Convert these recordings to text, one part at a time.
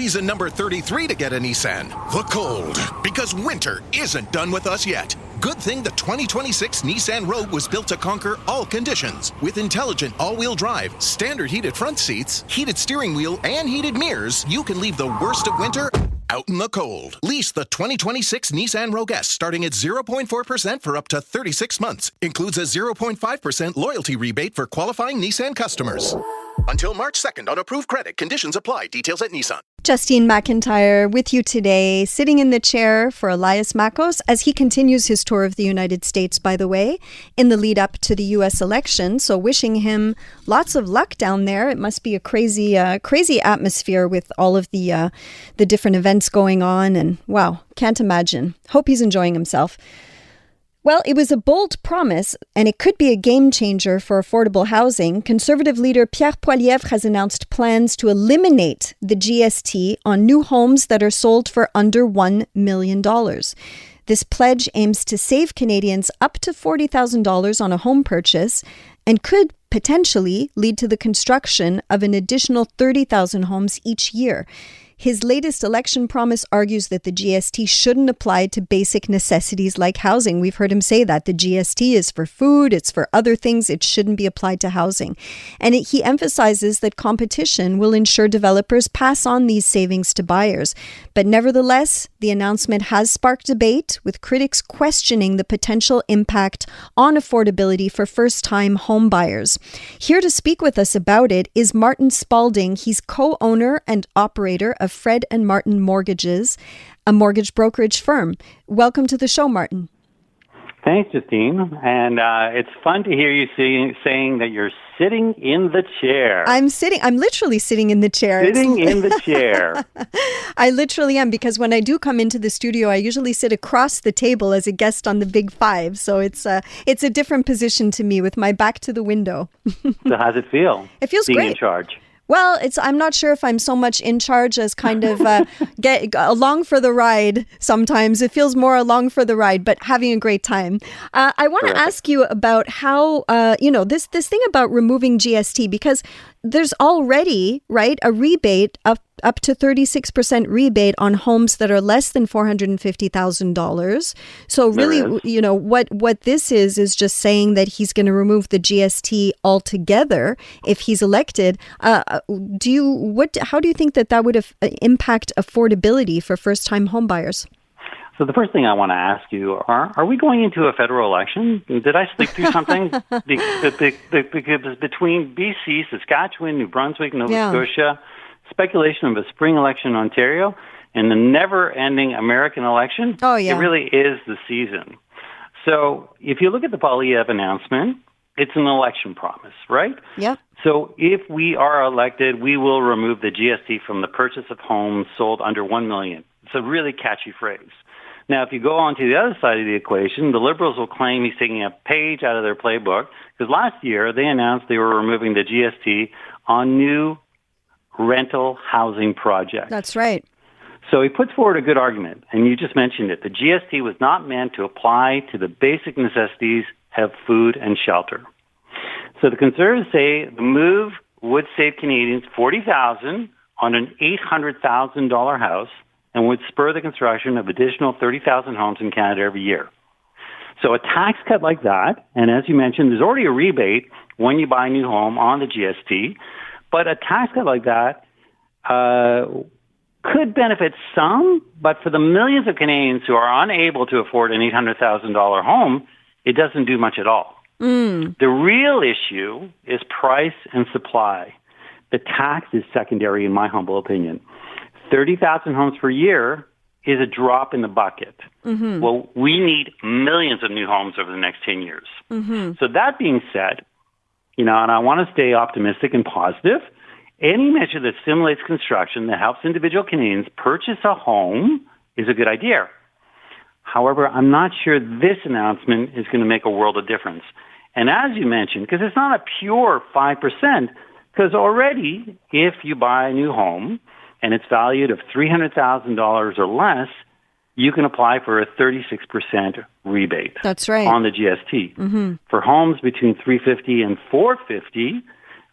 reason number 33 to get a Nissan. The cold. Because winter isn't done with us yet. Good thing the 2026 Nissan Rogue was built to conquer all conditions. With intelligent all-wheel drive, standard heated front seats, heated steering wheel, and heated mirrors, you can leave the worst of winter out in the cold. Lease the 2026 Nissan Rogue S starting at 0.4% for up to 36 months. Includes a 0.5% loyalty rebate for qualifying Nissan customers. Until March 2nd on approved credit. Conditions apply. Details at Nissan. Justine McIntyre with you today, sitting in the chair for Elias Makos as he continues his tour of the United States, by the way, in the lead up to the U.S. election. So wishing him lots of luck down there. It must be a crazy atmosphere with all of the different events going on. And wow, can't imagine. Hope he's enjoying himself. Well, it was a bold promise, and it could be a game changer for affordable housing. Conservative leader Pierre Poilievre has announced plans to eliminate the GST on new homes that are sold for under $1 million. This pledge aims to save Canadians up to $40,000 on a home purchase and could potentially lead to the construction of an additional 30,000 homes each year. His latest election promise argues that the GST shouldn't apply to basic necessities like housing. We've heard him say that. The GST is for food, it's for other things, it shouldn't be applied to housing. And he emphasizes that competition will ensure developers pass on these savings to buyers. But nevertheless, the announcement has sparked debate, with critics questioning the potential impact on affordability for first-time home buyers. Here to speak with us about it is Martin Spalding. He's co-owner and operator of Fred and Martin Mortgages, a mortgage brokerage firm. Welcome to the show, Martin. Thanks, Justine. And it's fun to hear you saying that you're sitting in the chair. I'm literally sitting in the chair. Sitting in the chair. I literally am, because when I do come into the studio, I usually sit across the table as a guest on the Big Five. So it's a different position to me with my back to the window. So how's it feel? It feels being great. In charge? Well, I'm not sure if I'm so much in charge as kind of get along for the ride. Sometimes it feels more along for the ride, but having a great time. I want to ask you about how, this thing about removing GST, because there's already, right, a rebate of up to 36% rebate on homes that are less than $450,000. So really, what this is just saying that he's going to remove the GST altogether if he's elected. How do you think that would impact affordability for first-time home buyers? So the first thing I want to ask you, are we going into a federal election? Did I sleep through something? Because between BC, Saskatchewan, New Brunswick, Nova Scotia, speculation of a spring election in Ontario, and the never-ending American election, it really is the season. So if you look at the Poilievre announcement, it's an election promise, right? Yep. So if we are elected, we will remove the GST from the purchase of homes sold under $1 million. It's a really catchy phrase. Now, if you go on to the other side of the equation, the Liberals will claim he's taking a page out of their playbook, because last year they announced they were removing the GST on new rental housing projects. That's right. So he puts forward a good argument, and you just mentioned it. The GST was not meant to apply to the basic necessities of food and shelter. So the Conservatives say the move would save Canadians $40,000 on an $800,000 house and would spur the construction of additional 30,000 homes in Canada every year. So a tax cut like that, and as you mentioned, there's already a rebate when you buy a new home on the GST, but a tax cut like that could benefit some, but for the millions of Canadians who are unable to afford an $800,000 home, it doesn't do much at all. The real issue is price and supply. The tax is secondary, in my humble opinion. 30,000 homes per year is a drop in the bucket. Mm-hmm. Well, we need millions of new homes over the next 10 years. Mm-hmm. So that being said, and I want to stay optimistic and positive, any measure that stimulates construction that helps individual Canadians purchase a home is a good idea. However, I'm not sure this announcement is going to make a world of difference. And as you mentioned, because it's not a pure 5%, because already if you buy a new home and it's valued of $300,000 or less, you can apply for a 36% rebate. That's right. On the GST. Mm-hmm. For homes between $350,000 and $450,000,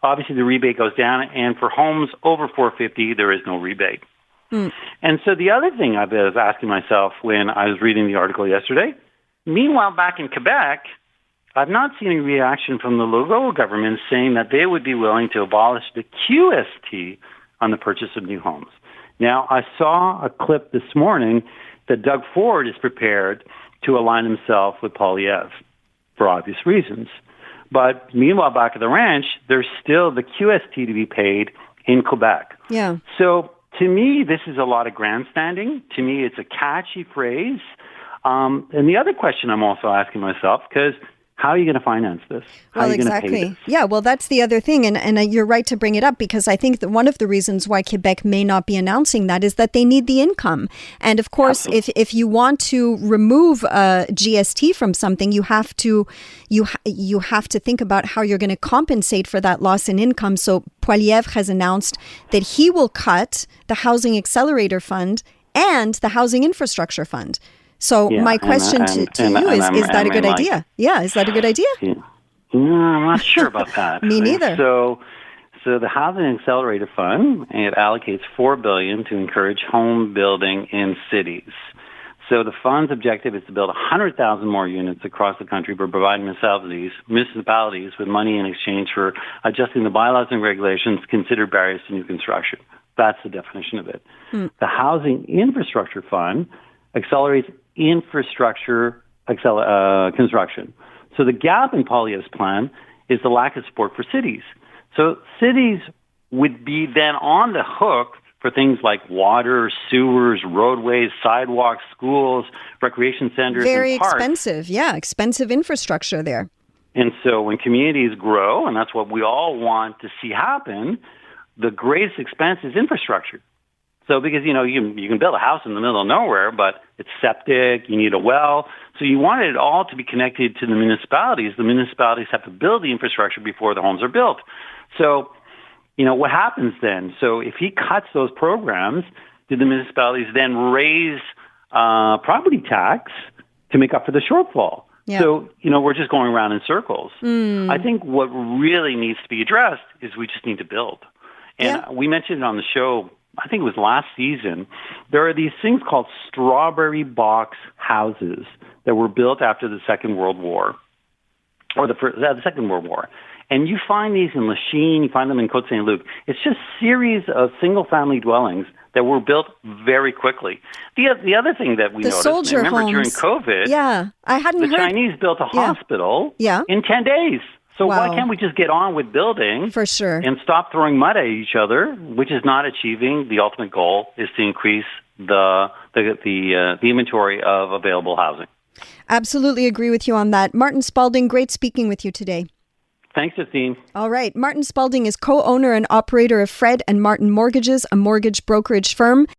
obviously the rebate goes down, and for homes over $450,000, there is no rebate. And so the other thing I was asking myself when I was reading the article yesterday, meanwhile, back in Quebec, I've not seen any reaction from the local government saying that they would be willing to abolish the QST on the purchase of new homes. Now, I saw a clip this morning that Doug Ford is prepared to align himself with Poilievre for obvious reasons. But meanwhile, back at the ranch, there's still the QST to be paid in Quebec. Yeah. So to me, this is a lot of grandstanding. To me, it's a catchy phrase. And the other question I'm also asking myself, because how are you going to finance this? How are you going to pay this? Yeah, well, that's the other thing. And you're right to bring it up, because I think that one of the reasons why Quebec may not be announcing that is that they need the income. And of course, if you want to remove GST from something, you have to think about how you're going to compensate for that loss in income. So Poilievre has announced that he will cut the Housing Accelerator Fund and the Housing Infrastructure Fund. So my question to you is that a good idea? Yeah, is that a good idea? Yeah. No, I'm not sure about that. Me neither. So the Housing Accelerator Fund, it allocates $4 billion to encourage home building in cities. So the fund's objective is to build 100,000 more units across the country by providing municipalities with money in exchange for adjusting the bylaws and regulations to consider barriers to new construction. That's the definition of it. The Housing Infrastructure Fund accelerates infrastructure construction. So the gap in Poilievre's plan is the lack of support for cities. So cities would be then on the hook for things like water, sewers, roadways, sidewalks, schools, recreation centers, very and parks. Expensive. Yeah, expensive infrastructure there. And so when communities grow, and that's what we all want to see happen, the greatest expense is infrastructure. So because, you can build a house in the middle of nowhere, but it's septic, you need a well. So you want it all to be connected to the municipalities. The municipalities have to build the infrastructure before the homes are built. So, what happens then? So if he cuts those programs, do the municipalities then raise property tax to make up for the shortfall? Yeah. So, we're just going around in circles. I think what really needs to be addressed is we just need to build. And we mentioned it on the show, I think it was last season, there are these things called strawberry box houses that were built after the Second World War, or the Second World War. And you find these in Lachine, you find them in Côte Saint-Luc. It's just series of single-family dwellings that were built very quickly. The other thing that we noticed, remember homes. During COVID, I hadn't heard. The Chinese built a hospital in 10 days. So why can't we just get on with building for sure and stop throwing mud at each other, which is not achieving the ultimate goal, is to increase the inventory of available housing. Absolutely agree with you on that. Martin Spalding, great speaking with you today. Thanks, Justine. All right. Martin Spalding is co-owner and operator of Fred and Martin Mortgages, a mortgage brokerage firm.